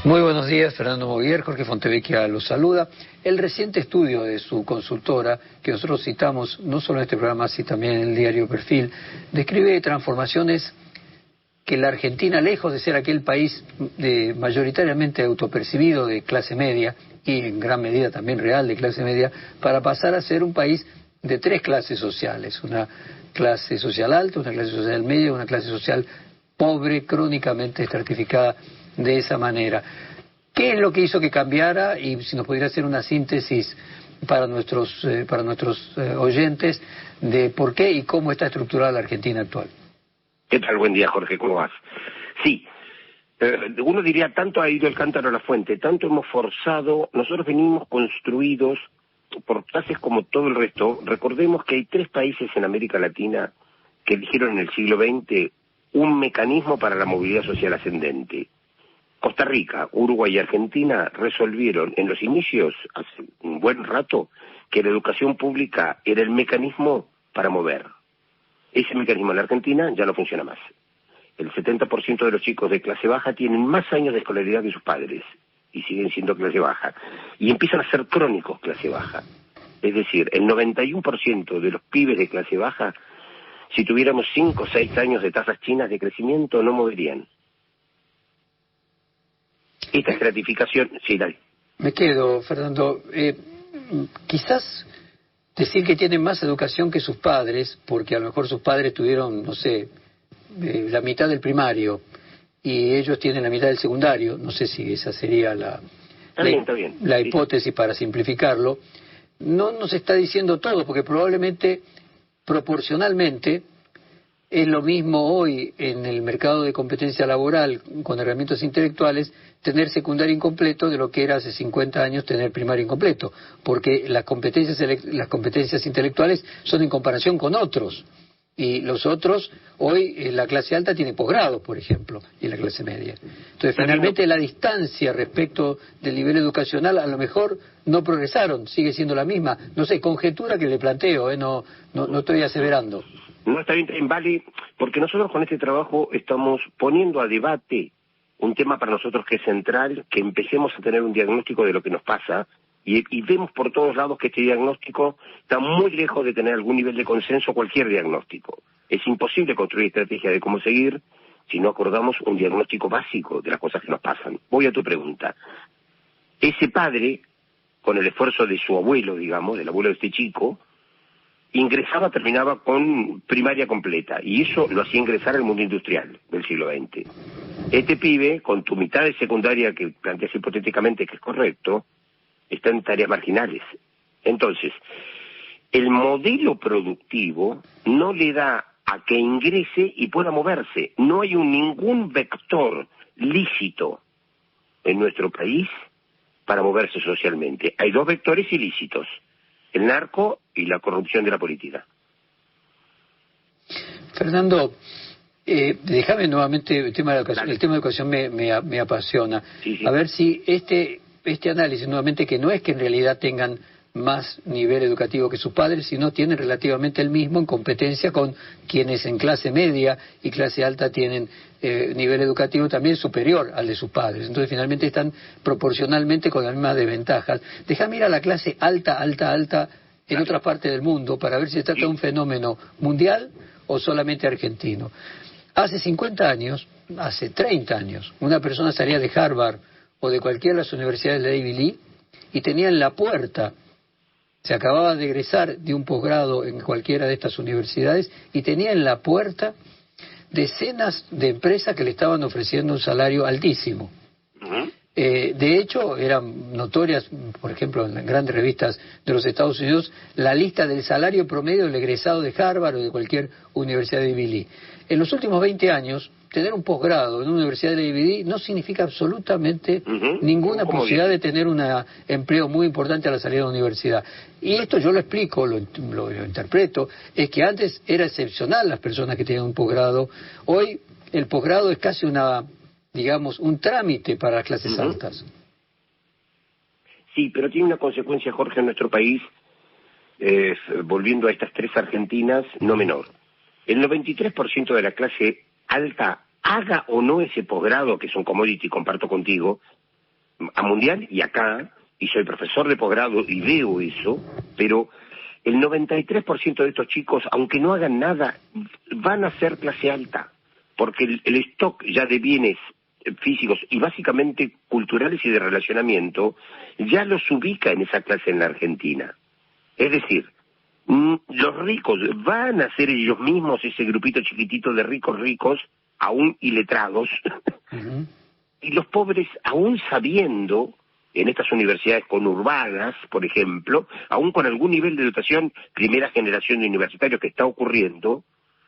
Muy buenos días, Fernando Moguer, Jorge Fontevecchia los saluda. El reciente estudio de su consultora, que nosotros citamos no solo en este programa, sino también en el diario Perfil, describe transformaciones que la Argentina, lejos de ser aquel país mayoritariamente autopercibido de clase media, y en gran medida también real de clase media, para pasar a ser un país de tres clases sociales: una clase social alta, una clase social media, una clase social pobre, crónicamente estratificada de esa manera. ¿Qué es lo que hizo que cambiara? Y si nos pudiera hacer una síntesis para nuestros oyentes de por qué y cómo está estructurada la Argentina actual. ¿Qué tal? Buen día, Jorge, ¿cómo vas? Sí, uno diría, tanto ha ido el cántaro a la fuente, tanto hemos forzado, nosotros venimos construidos por clases como todo el resto. Recordemos que hay tres países en América Latina que eligieron en el siglo XX un mecanismo para la movilidad social ascendente. Costa Rica, Uruguay y Argentina resolvieron en los inicios, hace un buen rato, que la educación pública era el mecanismo para mover. Ese mecanismo en la Argentina ya no funciona más. El 70% de los chicos de clase baja tienen más años de escolaridad que sus padres y siguen siendo clase baja. Y empiezan a ser crónicos clase baja. Es decir, el 91% de los pibes de clase baja, si tuviéramos 5 o 6 años de tasas chinas de crecimiento, no moverían. Esta estratificación, sí, dale. Me quedo, Fernando. Quizás decir que tienen más educación que sus padres, porque a lo mejor sus padres tuvieron, no sé, la mitad del primario y ellos tienen la mitad del secundario, no sé si esa sería la hipótesis para simplificarlo, no nos está diciendo todo, porque probablemente, proporcionalmente, es lo mismo hoy en el mercado de competencia laboral con herramientas intelectuales tener secundario incompleto de lo que era hace 50 años tener primario incompleto, porque las competencias intelectuales son en comparación con otros, y los otros, hoy la clase alta tiene posgrado, por ejemplo, y la clase media. Entonces, finalmente la distancia respecto del nivel educacional a lo mejor no progresaron, sigue siendo la misma. No sé, conjetura que le planteo, no estoy aseverando. No, está bien, vale, porque nosotros con este trabajo estamos poniendo a debate un tema para nosotros que es central, que empecemos a tener un diagnóstico de lo que nos pasa, y vemos por todos lados que este diagnóstico está muy lejos de tener algún nivel de consenso, cualquier diagnóstico. Es imposible construir estrategia de cómo seguir si no acordamos un diagnóstico básico de las cosas que nos pasan. Voy a tu pregunta. Ese padre, con el esfuerzo de su abuelo, digamos, del abuelo de este chico, ingresaba, terminaba con primaria completa, y eso lo hacía ingresar al mundo industrial del siglo XX. Este pibe, con tu mitad de secundaria, que planteas hipotéticamente que es correcto, está en tareas marginales. Entonces, el modelo productivo no le da a que ingrese y pueda moverse. No hay ningún vector lícito en nuestro país para moverse socialmente. Hay dos vectores ilícitos: el narco y la corrupción de la política. Fernando, déjame nuevamente el tema de educación. El tema de educación me apasiona. Sí. A ver si este análisis nuevamente, que no es que en realidad tengan más nivel educativo que sus padres, sino tienen relativamente el mismo en competencia con quienes en clase media y clase alta tienen nivel educativo también superior al de sus padres. Entonces finalmente están proporcionalmente con las mismas desventajas. Déjame ir a la clase alta en otras partes del mundo para ver si se trata de un fenómeno mundial o solamente argentino. Hace 50 años, hace 30 años, una persona salía de Harvard o de cualquiera de las universidades de Ivy League y tenía en la puerta, se acababa de egresar de un posgrado en cualquiera de estas universidades, y tenía en la puerta decenas de empresas que le estaban ofreciendo un salario altísimo. De hecho, eran notorias, por ejemplo, en grandes revistas de los Estados Unidos, la lista del salario promedio del egresado de Harvard o de cualquier universidad de Ivy League. En los últimos 20 años, tener un posgrado en una universidad de Ivy League no significa absolutamente ninguna posibilidad de tener un empleo muy importante a la salida de la universidad. Y esto yo lo explico, lo interpreto, es que antes era excepcional las personas que tenían un posgrado. Hoy el posgrado es casi un trámite para las clases altas. Sí, pero tiene una consecuencia, Jorge, en nuestro país, volviendo a estas tres Argentinas, no menor. El 93% de la clase alta, haga o no ese posgrado, que es un commodity, comparto contigo, a mundial y acá, y soy profesor de posgrado y veo eso, pero el 93% de estos chicos, aunque no hagan nada, van a ser clase alta, porque el stock ya de bienes físicos y básicamente culturales y de relacionamiento ya los ubica en esa clase en la Argentina. Es decir, los ricos van a ser ellos mismos ese grupito chiquitito de ricos, aún iletrados, y los pobres, aún sabiendo, en estas universidades conurbanas, por ejemplo, aún con algún nivel de dotación, primera generación de universitarios que está ocurriendo,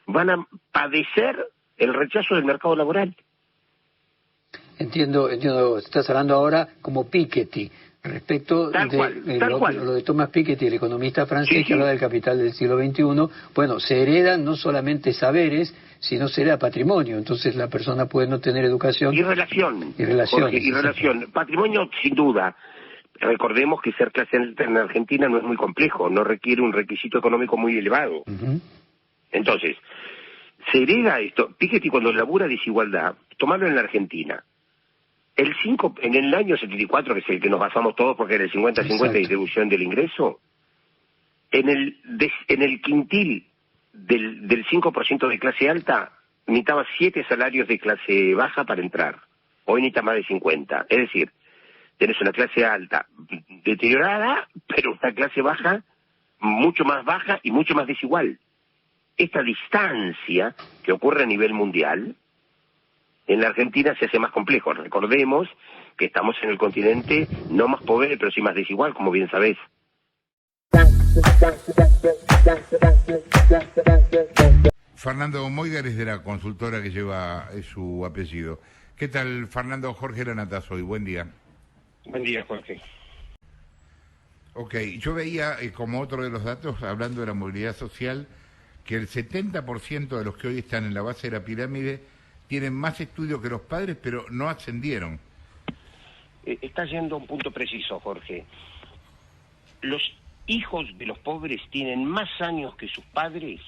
van a padecer el rechazo del mercado laboral. Entiendo, estás hablando ahora como Piketty, respecto Tal cual. Lo de Thomas Piketty, el economista francés, Sí. que habla del capital del siglo XXI. Bueno, se heredan no solamente saberes, sino se hereda patrimonio. Entonces la persona puede no tener educación. Y relación. Y relación. Jorge, y relación. Patrimonio, sin duda. Recordemos que ser clase alta en Argentina no es muy complejo, no requiere un requisito económico muy elevado. Entonces, se hereda esto. Piketty, cuando labura desigualdad, tomarlo en la Argentina. En el año 74, que es el que nos basamos todos porque era el 50-50 de distribución del ingreso, en el quintil del 5% de clase alta, necesitaba 7 salarios de clase baja para entrar. Hoy necesita más de 50. Es decir, tenés una clase alta deteriorada, pero una clase baja mucho más baja y mucho más desigual. Esta distancia que ocurre a nivel mundial, en la Argentina se hace más complejo. Recordemos que estamos en el continente no más pobre, pero sí más desigual, como bien sabés. Fernando Moigar es de la consultora que lleva su apellido. ¿Qué tal, Fernando? Jorge Lanata hoy. Buen día. Buen día, Jorge. Ok, yo veía como otro de los datos, hablando de la movilidad social, que el 70% de los que hoy están en la base de la pirámide tienen más estudios que los padres, pero no ascendieron. Estás yendo a un punto preciso, Jorge. Los hijos de los pobres tienen más años que sus padres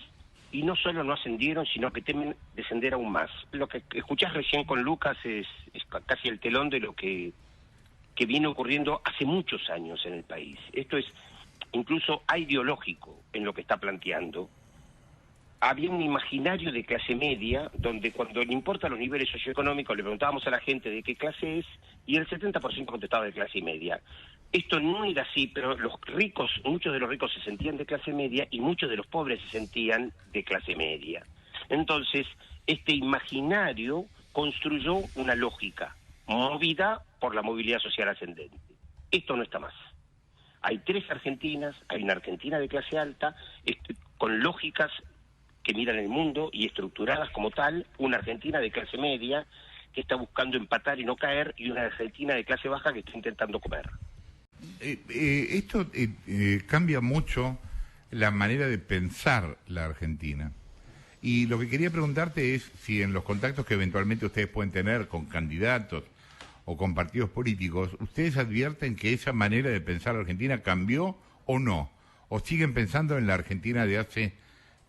y no solo no ascendieron, sino que temen descender aún más. Lo que escuchás recién con Lucas es casi el telón de lo que viene ocurriendo hace muchos años en el país. Esto es incluso ideológico en lo que está planteando. Había un imaginario de clase media, donde cuando le importan los niveles socioeconómicos le preguntábamos a la gente de qué clase es, y el 70% contestaba de clase media. Esto no era así, pero los ricos, muchos de los ricos se sentían de clase media y muchos de los pobres se sentían de clase media. Entonces, este imaginario construyó una lógica, movida por la movilidad social ascendente. Esto no está más. Hay 3 Argentinas, hay una Argentina de clase alta, con lógicas que miran el mundo y estructuradas como tal, una Argentina de clase media que está buscando empatar y no caer, y una Argentina de clase baja que está intentando comer. Esto cambia mucho la manera de pensar la Argentina. Y lo que quería preguntarte es si en los contactos que eventualmente ustedes pueden tener con candidatos o con partidos políticos, ¿ustedes advierten que esa manera de pensar la Argentina cambió o no? ¿O siguen pensando en la Argentina de hace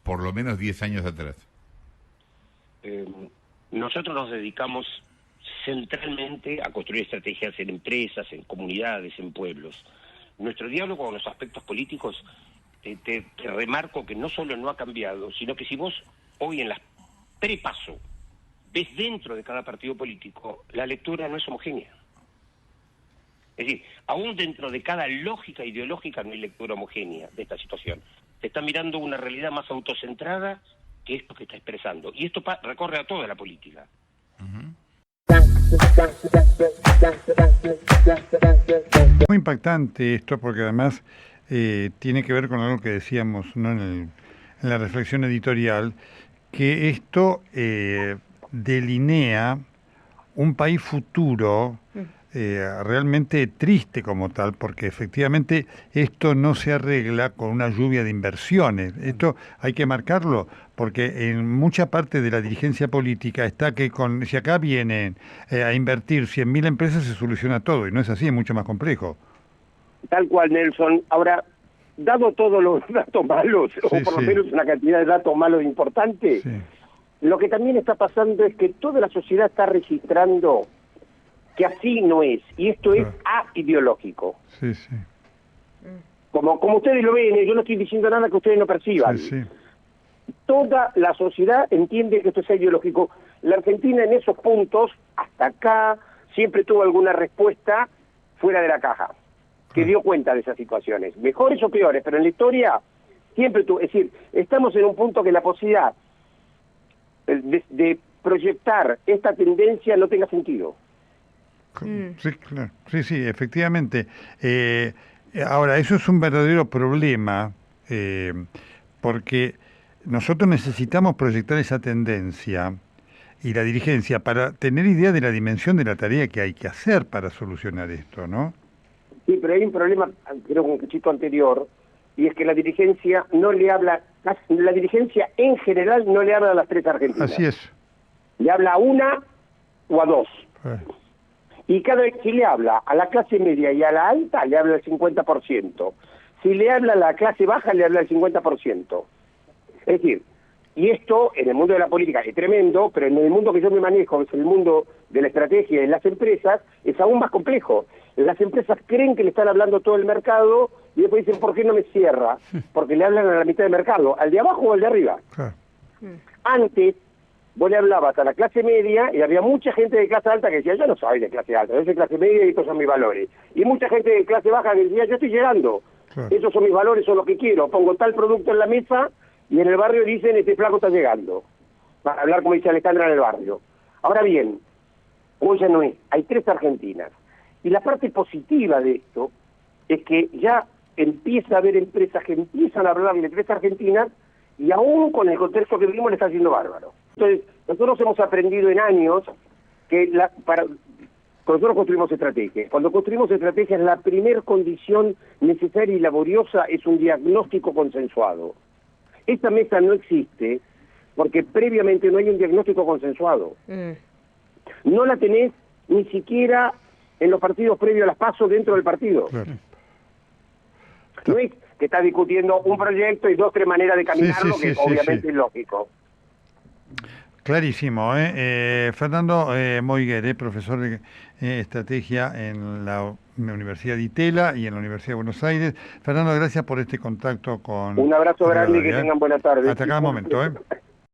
por lo menos 10 años atrás? Nosotros nos dedicamos centralmente a construir estrategias en empresas, en comunidades, en pueblos. Nuestro diálogo con los aspectos políticos, te remarco que no solo no ha cambiado, sino que si vos hoy en las prepaso ves dentro de cada partido político, la lectura no es homogénea. Es decir, aún dentro de cada lógica ideológica no hay lectura homogénea de esta situación. Se está mirando una realidad más autocentrada que esto que está expresando. Y esto recorre a toda la política. Muy impactante esto porque además tiene que ver con algo que decíamos, ¿no? en la reflexión editorial, que esto delinea un país futuro realmente triste como tal, porque efectivamente esto no se arregla con una lluvia de inversiones. Esto hay que marcarlo, porque en mucha parte de la dirigencia política está que si acá vienen a invertir 100.000 empresas se soluciona todo, y no es así, es mucho más complejo. Tal cual, Nelson. Ahora, dado todos los datos malos, o por lo menos una cantidad de datos malos importantes, lo que también está pasando es que toda la sociedad está registrando que así no es, y esto es aideológico. Sí, sí. Como ustedes lo ven, yo no estoy diciendo nada que ustedes no perciban. Sí, sí. Toda la sociedad entiende que esto es ideológico. La Argentina en esos puntos, hasta acá, siempre tuvo alguna respuesta fuera de la caja, que dio cuenta de esas situaciones, mejores o peores, pero en la historia siempre tuvo, es decir, estamos en un punto que la posibilidad de proyectar esta tendencia no tenga sentido. Sí, claro. Sí, sí, efectivamente. Ahora, eso es un verdadero problema, porque nosotros necesitamos proyectar esa tendencia y la dirigencia para tener idea de la dimensión de la tarea que hay que hacer para solucionar esto, ¿no? Sí, pero hay un problema, creo, con un cachito anterior, y es que la dirigencia no le habla, la dirigencia en general no le habla a las tres Argentinas. Así es. Le habla a una o a dos. Y cada vez que le habla a la clase media y a la alta, le habla el 50%. Si le habla a la clase baja, le habla el 50%. Es decir, y esto en el mundo de la política es tremendo, pero en el mundo que yo me manejo, que es el mundo de la estrategia en las empresas, es aún más complejo. Las empresas creen que le están hablando todo el mercado y después dicen, ¿por qué no me cierra? Porque le hablan a la mitad del mercado, al de abajo o al de arriba. Antes, vos le hablabas a la clase media y había mucha gente de clase alta que decía, yo no soy de clase alta, yo soy clase media y estos son mis valores. Y mucha gente de clase baja que decía, yo estoy llegando, esos son mis valores, son lo que quiero, pongo tal producto en la mesa y en el barrio dicen, este flaco está llegando, para hablar como dice Alejandra en el barrio. Ahora bien, hoy ya no es, hay tres Argentinas. Y la parte positiva de esto es que ya empieza a haber empresas que empiezan a hablar de tres Argentinas y aún con el contexto que vivimos le está haciendo bárbaro. Entonces, nosotros hemos aprendido en años que cuando nosotros construimos estrategias, cuando construimos estrategias la primer condición necesaria y laboriosa es un diagnóstico consensuado. Esta mesa no existe porque previamente no hay un diagnóstico consensuado. No la tenés ni siquiera en los partidos previos a las PASO dentro del partido. No es que está discutiendo un proyecto y 2 o 3 maneras de caminarlo, que obviamente es lógico. Clarísimo, Fernando Moiguer, profesor de estrategia en la Universidad de Itela y en la Universidad de Buenos Aires. Fernando, gracias por este contacto con... Un abrazo grande y que tengan buena tarde. Hasta cada momento,